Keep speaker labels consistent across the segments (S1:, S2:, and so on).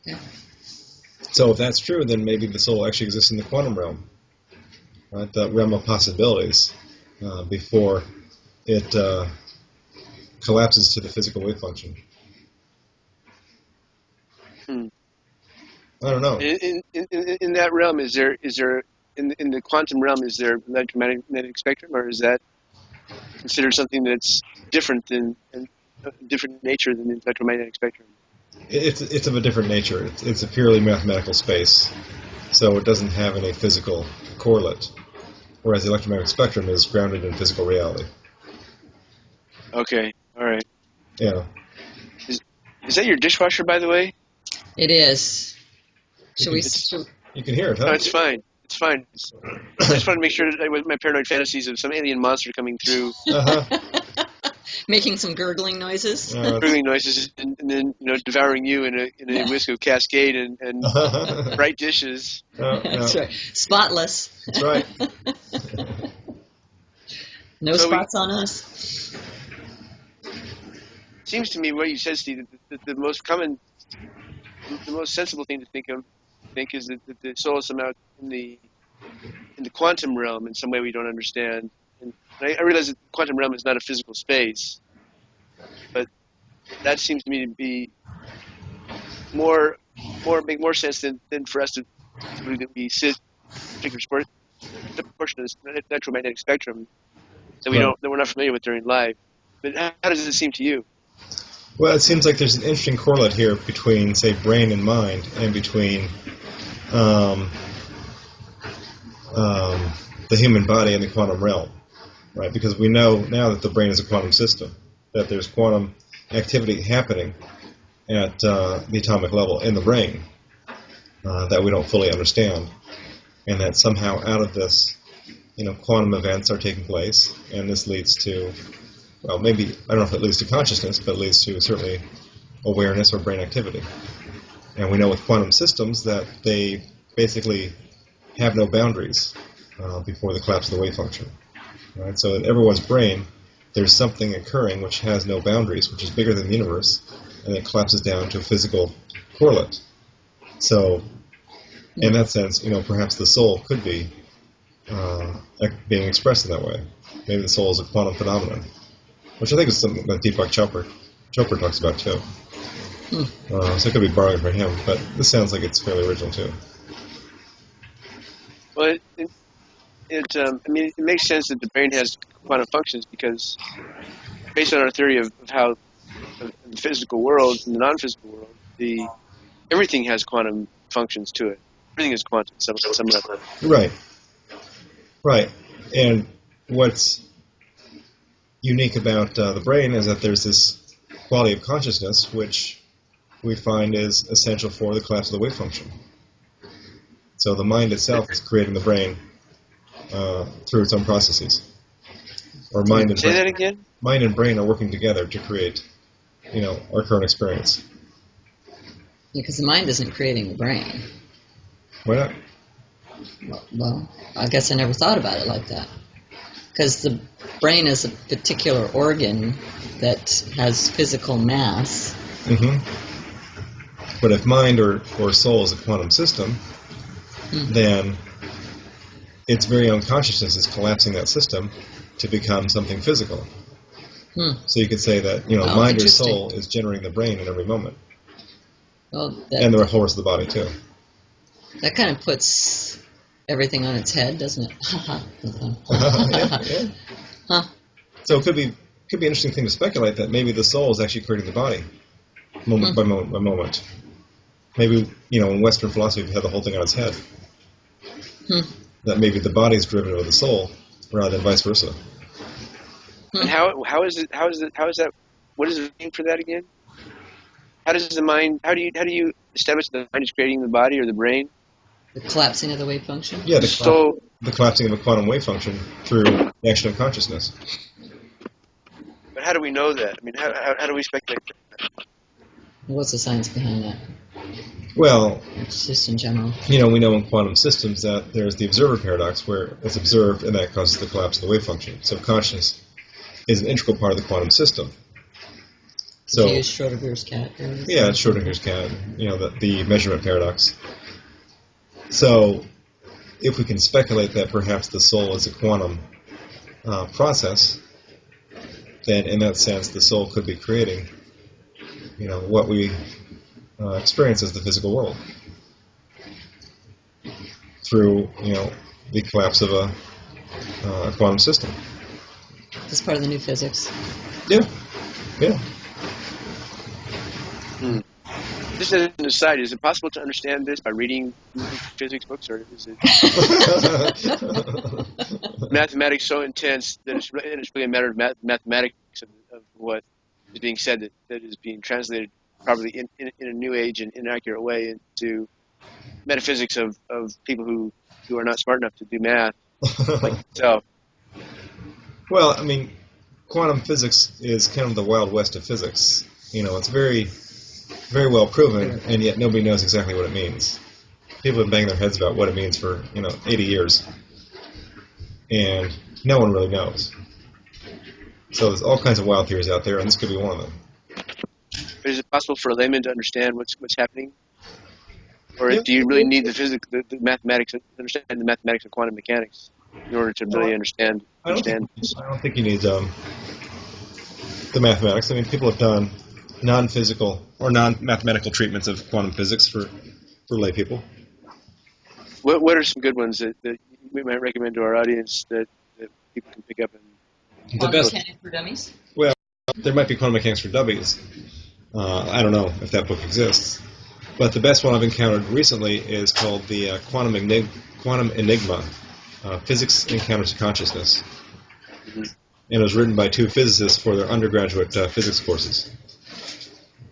S1: Yeah.
S2: So if that's true, then maybe the soul actually exists in the quantum realm, right? The realm of possibilities, before it collapses to the physical wave function.
S3: Hmm.
S2: I don't know.
S3: In that realm, is there in the quantum realm, is there electromagnetic spectrum, or is that considered something that's different than a different nature than the electromagnetic spectrum?
S2: It's of a different nature. It's a purely mathematical space, so it doesn't have any physical correlate, whereas the electromagnetic spectrum is grounded in physical reality.
S3: Okay, all right.
S2: Yeah.
S3: Is that your dishwasher, by the way?
S1: It is. Should we?
S2: You can hear it, huh?
S3: No, it's fine. It's fine. I just want to make sure that with my paranoid fantasies of some alien monster coming through,
S1: Making some gurgling noises.
S3: gurgling noises, and then devouring you in a whisk of Cascade and bright dishes.
S1: That's right. Spotless.
S2: That's right.
S1: No spots on us.
S3: Seems to me what you said, Steve, that the most common, the most sensible thing to think is that the soul is somehow in the quantum realm in some way we don't understand. And I realize that the quantum realm is not a physical space, but that seems to me to be make more sense than for us to believe that we sit a particular portion of this electromagnetic spectrum that we're not familiar with during life. But how does it seem to you?
S2: Well, it seems like there's an interesting correlate here between, say, brain and mind, and between the human body and the quantum realm, right? Because we know now that the brain is a quantum system, that there's quantum activity happening at the atomic level in the brain that we don't fully understand, and that somehow out of this, quantum events are taking place, and this leads to, well, maybe, I don't know if it leads to consciousness, but it leads to certainly awareness or brain activity. And we know with quantum systems that they basically have no boundaries before the collapse of the wave function. Right? So in everyone's brain, there's something occurring which has no boundaries, which is bigger than the universe, and it collapses down to a physical correlate. So in that sense, perhaps the soul could be being expressed in that way. Maybe the soul is a quantum phenomenon, which I think is something that Deepak Chopra talks about too. So it could be borrowing from him, but this sounds like it's fairly original too.
S3: Well, it makes sense that the brain has quantum functions because, based on our theory of how the physical world and the non-physical world, everything has quantum functions to it. Everything is quantum at some level.
S2: Right. And what's unique about the brain is that there's this quality of consciousness which we find is essential for the collapse of the wave function. So the mind itself is creating the brain through its own processes. Or mind and
S3: Say that again?
S2: Mind and brain are working together to create, our current experience.
S1: Because the mind isn't creating the brain.
S2: Why not?
S1: Well, I guess I never thought about it like that. Because the brain is a particular organ that has physical mass.
S2: Mm-hmm. But if mind or soul is a quantum system, then its very own consciousness is collapsing that system to become something physical. So you could say that, mind or soul is generating the brain in every moment.
S1: Well,
S2: and the whole rest of the body, too.
S1: That kind of puts everything on its head, doesn't it?
S2: Yeah. Huh. So it could be an interesting thing to speculate that maybe the soul is actually creating the body, moment by moment. Maybe, in Western philosophy, we have the whole thing on its head. That maybe the body is derivative of the soul, rather than vice versa.
S3: And how is that? What is the name for that again? How does the mind? How do you establish the mind is creating the body or the brain?
S1: The collapsing of the wave function.
S2: Yeah, the collapsing of a quantum wave function through the action of consciousness.
S3: But how do we know that? I mean, how do we speculate?
S1: What's the science behind that?
S2: Well,
S1: just in general.
S2: We know in quantum systems that there's the observer paradox where it's observed and that causes the collapse of the wave function. So consciousness is an integral part of the quantum system. So
S1: you use Schrodinger's cat.
S2: yeah, it's Schrodinger's cat, the measurement paradox. So if we can speculate that perhaps the soul is a quantum process, then in that sense the soul could be creating, what we experience as the physical world through, the collapse of a quantum system.
S1: That's part of the new physics.
S2: Yeah, yeah.
S3: Just as an aside, is it possible to understand this by reading physics books, or is it mathematics so intense that it's really a matter of mathematics of what is being said that is being translated probably in a new age and inaccurate way into metaphysics of people who are not smart enough to do math like yourself?
S2: Well, I mean, quantum physics is kind of the Wild West of physics. It's very, very well proven, and yet nobody knows exactly what it means. People have been banging their heads about what it means for, 80 years. And no one really knows. So there's all kinds of wild theories out there, and this could be one of them.
S3: But is it possible for a layman to understand what's happening? Or do you really need the mathematics, understand the mathematics of quantum mechanics in order to really understand?
S2: I don't think you need the mathematics. I mean, people have done non-physical or non-mathematical treatments of quantum physics for lay people.
S3: What are some good ones that we might recommend to our audience that people can pick up?
S1: Quantum Mechanics for Dummies?
S2: Well, there might be Quantum Mechanics for Dummies. I don't know if that book exists. But the best one I've encountered recently is called the Quantum Enigma, Physics Encounter to Consciousness. Mm-hmm. And it was written by two physicists for their undergraduate physics courses.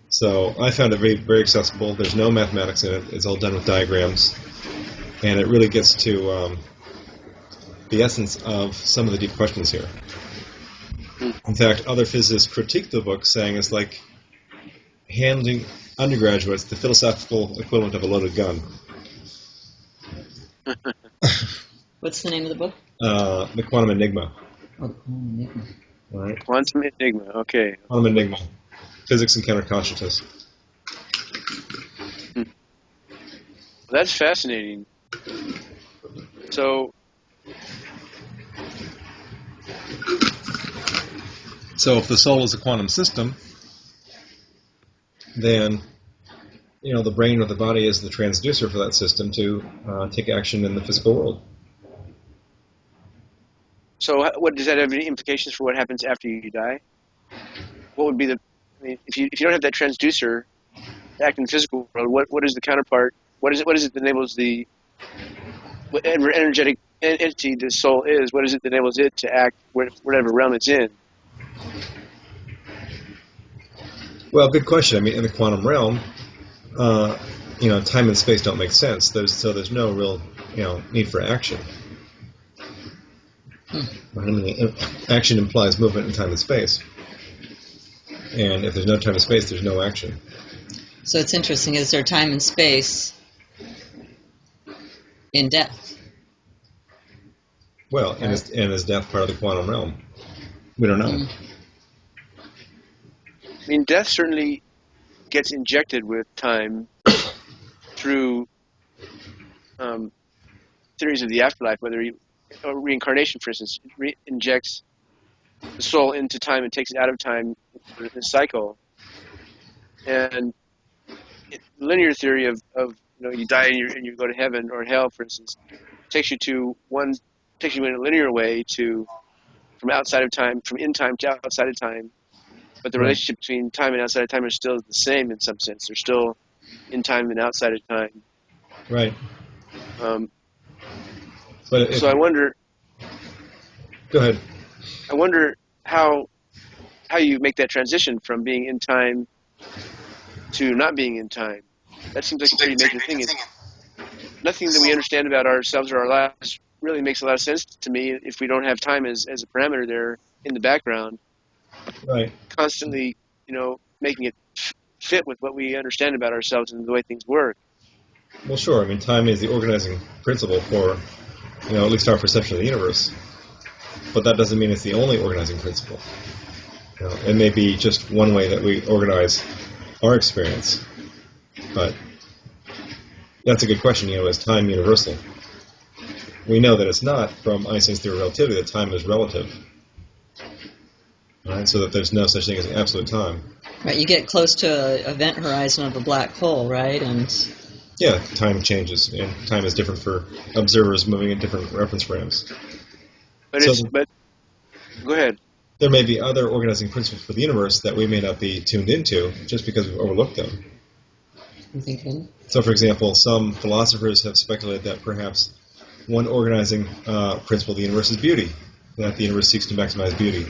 S2: So I found it very, very accessible. There's no mathematics in it. It's all done with diagrams. And it really gets to the essence of some of the deep questions here. In fact, other physicists critique the book, saying it's like handing undergraduates the philosophical equivalent of a loaded gun.
S1: What's the name of the book?
S2: The Quantum Enigma.
S1: Oh, the Quantum Enigma.
S2: All right.
S3: Quantum Enigma, okay.
S2: Quantum Enigma. Physics Encounter Consciousness.
S3: That's fascinating. So
S2: if the soul is a quantum system, then the brain or the body is the transducer for that system to take action in the physical world.
S3: So what does that have any implications for what happens after you die? What would be if you don't have that transducer to act in the physical world, what is the counterpart? What is it that enables whatever energetic entity the soul is? What is it that enables it to act whatever realm it's in?
S2: Well, good question. I mean, in the quantum realm, time and space don't make sense. There's no real, need for action. I mean, action implies movement in time and space. And if there's no time and space, there's no action.
S1: So it's interesting. Is there time and space in death?
S2: Well, and is death part of the quantum realm? We don't know.
S3: I mean, death certainly gets injected with time through theories of the afterlife, or reincarnation, for instance, injects the soul into time and takes it out of time in a cycle. And linear theory of you die and you go to heaven or hell, for instance, takes you in a linear way from outside of time, from in time to outside of time. But the relationship between time and outside of time are still the same in some sense. They're still in time and outside of time.
S2: Right.
S3: So I wonder.
S2: Go ahead.
S3: I wonder how you make that transition from being in time to not being in time. That seems like a pretty major thing. Nothing that we understand about ourselves or our lives really makes a lot of sense to me if we don't have time as a parameter there in the background.
S2: Right.
S3: Constantly, making it fit with what we understand about ourselves and the way things work.
S2: Well, sure. I mean, time is the organizing principle for, at least our perception of the universe. But that doesn't mean it's the only organizing principle. It may be just one way that we organize our experience, but that's a good question. Is time universal? We know that it's not from Einstein's theory of relativity, that time is relative. Right? So that there's no such thing as absolute time.
S1: Right, you get close to an event horizon of a black hole, right? And
S2: yeah, time changes, and time is different for observers moving in different reference frames.
S3: But go ahead.
S2: There may be other organizing principles for the universe that we may not be tuned into just because we've overlooked them.
S1: I'm thinking.
S2: So, for example, some philosophers have speculated that perhaps one organizing principle of the universe is beauty, that the universe seeks to maximize beauty.